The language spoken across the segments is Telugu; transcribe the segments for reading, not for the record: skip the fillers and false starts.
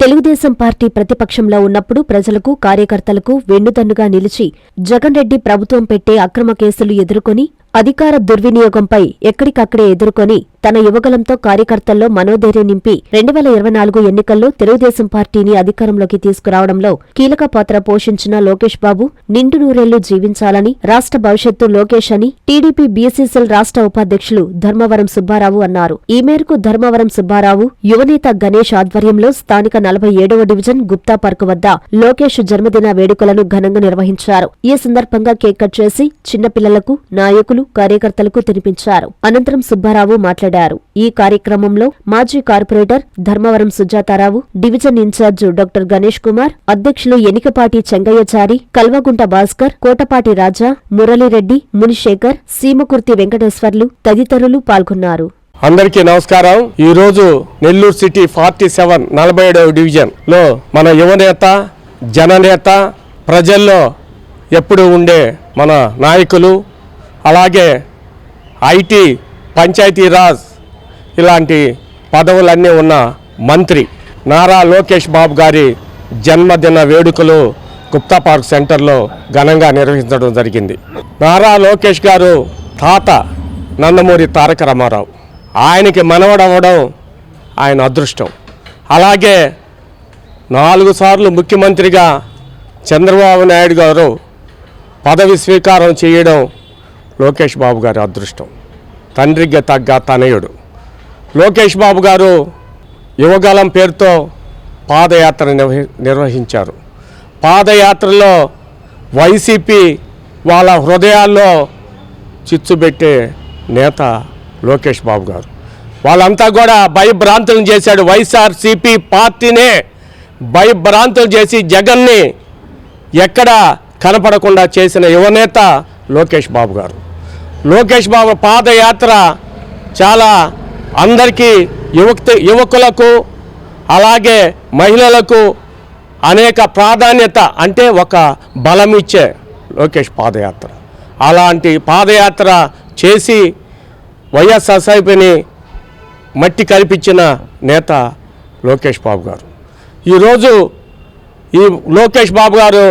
తెలుగుదేశం పార్టీ ప్రతిపక్షంలో ఉన్నప్పుడు ప్రజలకు, కార్యకర్తలకు వెన్నుదన్నుగా నిలిచి జగన్ రెడ్డి ప్రభుత్వం పెట్టే అక్రమ కేసులు ఎదుర్కొని అధికార దుర్వినియోగంపై ఎక్కడికక్కడే ఎదుర్కొని తన యువగలంతో కార్యకర్తల్లో మనోధైర్యం నింపి 2024 ఎన్నికల్లో తెలుగుదేశం పార్టీని అధికారంలోకి తీసుకురావడంలో కీలక పాత్ర పోషించిన లోకేష్ బాబు నిండు నూరేళ్లు జీవించాలని, రాష్ట్ర భవిష్యత్తు లోకేష్ అని టీడీపీ బీసీసీఎల్ రాష్ట్ర ఉపాధ్యక్షులు ధర్మవరం సుబ్బారావు అన్నారు. ఈ మేరకు ధర్మవరం సుబ్బారావు యువనేత గణేష్ ఆధ్వర్యంలో స్థానిక 47వ డివిజన్ గుప్తా పార్క్ వద్ద లోకేష్ జన్మదిన వేడుకలను ఘనంగా నిర్వహించారు. ఈ సందర్భంగా కేక్ కట్ చేసి చిన్నపిల్లలకు, నాయకులు, కార్యకర్తలకు తినిపించారు. అనంతరం సుబ్బారావు మాట్లాడారు. ఈ కార్యక్రమంలో మాజీ corporator Dharmavaram Sujatha Rao, division incharge doctor Ganesh Kumar, అధ్యక్షులు ఎనికపాటి చెంగయ్యచారి, కల్వగుంట భాస్కర్, కోటపాటి రాజా, మురళీరెడ్డి, మునిశేఖర్, సీమకుర్తి వెంకటేశ్వర్లు తదితరులు పాల్గొన్నారు. అందరికీ నమస్కారం. ఈ రోజు నెల్లూరు సిటీ 47 47వ డివిజన్ లో మన యువనేత, జననేత, ప్రజల్లో ఎప్పుడు ఉండే మన నాయకులు, అలాగే ఐటీ, పంచాయతీరాజ్ ఇలాంటి పదవులన్నీ ఉన్న మంత్రి నారా లోకేష్ బాబు గారి జన్మదిన వేడుకలు గుప్తా పార్క్ సెంటర్లో ఘనంగా నిర్వహించడం జరిగింది. నారా లోకేష్ గారు తాత నందమూరి తారక రామారావు, ఆయనకి మనవడవడం ఆయన అదృష్టం. అలాగే 4 సార్లు ముఖ్యమంత్రిగా చంద్రబాబు నాయుడు గారు పదవి స్వీకారం చేయడం లోకేష్ బాబు గారి అదృష్టం. తండ్రికి తగ్గ తనయుడు లోకేష్ బాబు గారు యువగలం పేరుతో పాదయాత్ర నిర్వహించారు. పాదయాత్రలో వైసీపీ వాళ్ళ హృదయాల్లో చిచ్చుబెట్టే నేత లోకేష్ బాబు గారు. వాళ్ళంతా కూడా భయభ్రాంతులను చేశాడు. వైఎస్ఆర్సీపీ పార్టీనే భయభ్రాంతులు చేసి జగన్ని ఎక్కడ కనపడకుండా చేసిన యువనేత లోకేష్ బాబు గారు. లోకేష్ బాబు పాదయాత్ర చాలా అందరికీ, యువకులకు అలాగే మహిళలకు అనేక ప్రాధాన్యత, అంటే ఒక బలం ఇచ్చే లోకేష్ పాదయాత్ర. అలాంటి పాదయాత్ర చేసి వైఎస్ఆర్సీపీని మట్టి కల్పించిన నేత లోకేష్ బాబు గారు. ఈరోజు ఈ లోకేష్ బాబు గారు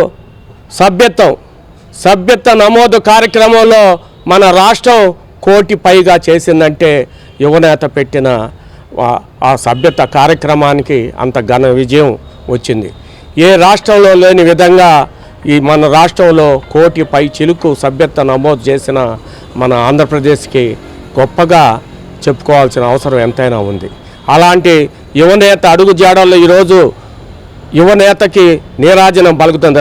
సభ్యత్వ నమోదు కార్యక్రమంలో మన రాష్ట్రం 1 కోటి పైగా చేసిందంటే యువనేత పెట్టిన ఆ సభ్యత్వ కార్యక్రమానికి అంత ఘన విజయం వచ్చింది. ఏ రాష్ట్రంలో లేని విధంగా ఈ మన రాష్ట్రంలో 1 కోటి పై చిలుకు సభ్యత్వ నమోదు చేసిన మన ఆంధ్రప్రదేశ్కి గొప్పగా చెప్పుకోవాల్సిన అవసరం ఎంతైనా ఉంది. అలాంటి యువనేత అడుగు జాడల్లో ఈరోజు యువనేతకి నీరాజనం పలుకుతుంది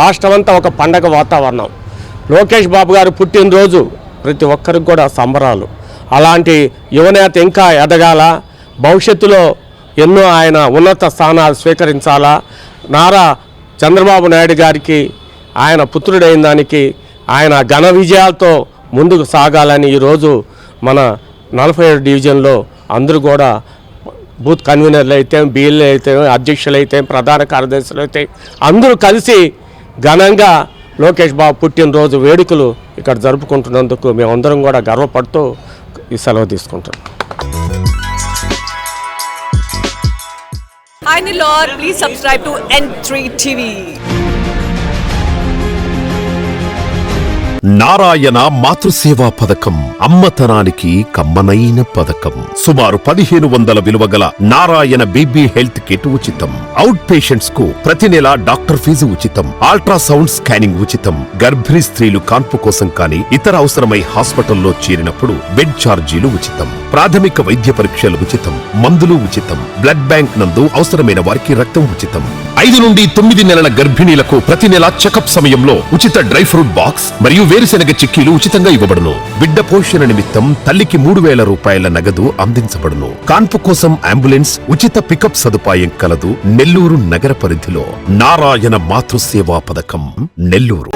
రాష్ట్రమంతా ఒక పండగ వాతావరణం. లోకేష్ బాబు గారు పుట్టినరోజు ప్రతి ఒక్కరికి కూడా సంబరాలు. అలాంటి యువనేత ఇంకా ఎదగాల, భవిష్యత్తులో ఎన్నో ఆయన ఉన్నత స్థానాలు స్వీకరించాలా, నారా చంద్రబాబు నాయుడు గారికి ఆయన పుత్రుడైన దానికి ఆయన ఘన విజయాలతో ముందుకు సాగాలని ఈరోజు మన 47 డివిజన్లో అందరూ కూడా బూత్ కన్వీనర్లు అయితే, బిఎల్ఏ అయితే, అధ్యక్షులు అయితే, ప్రధాన కార్యదర్శులు అయితే అందరూ కలిసి ఘనంగా లోకేష్ బాబు పుట్టినరోజు వేడుకలు ఇక్కడ జరుపుకుంటున్నందుకు మేమందరం కూడా గర్వపడుతూ ఈ సెలవు తీసుకుంటాం. Hi Nilor, please subscribe to N3 TV. Narayana మాతృసేవా పథకం అమ్మతనానికి కమ్మనైన పథకం. సుమారు 1500 విలువగల నారాయణ బీబీ హెల్త్ కిట్ ఉచితం. అవుట్ పేషెంట్స్ కు ప్రతి నెల డాక్టర్ ఫీజు ఉచితం. అల్ట్రాసౌండ్ స్కానింగ్ ఉచితం. గర్భిణీ స్త్రీలు కాన్పు కోసం కానీ ఇతర అవసరమై హాస్పిటల్లో చేరినప్పుడు బెడ్ ఛార్జీలు ఉచితం. ప్రాథమిక వైద్య పరీక్షలు ఉచితం. మందులు ఉచితం. బ్లడ్ బ్యాంక్ నందు అవసరమైన వారికి రక్తం ఉచితం. 5 నుండి 9 నెలల గర్భిణీలకు ప్రతి నెల చెకప్ సమయంలో ఉచిత డ్రై ఫ్రూట్ బాక్స్ మరియు వేరుశెనగ చిక్కీలు ఉచితంగా ఇవ్వబడును. బిడ్డ పోషణ నిమిత్తం తల్లికి 3000 రూపాయల నగదు అందించబడును. కాన్పు కోసం అంబులెన్స్ ఉచిత పికప్ సదుపాయం కలదు. నెల్లూరు నగర పరిధిలో నారాయణ మాతృసేవా పథకం, నెల్లూరు.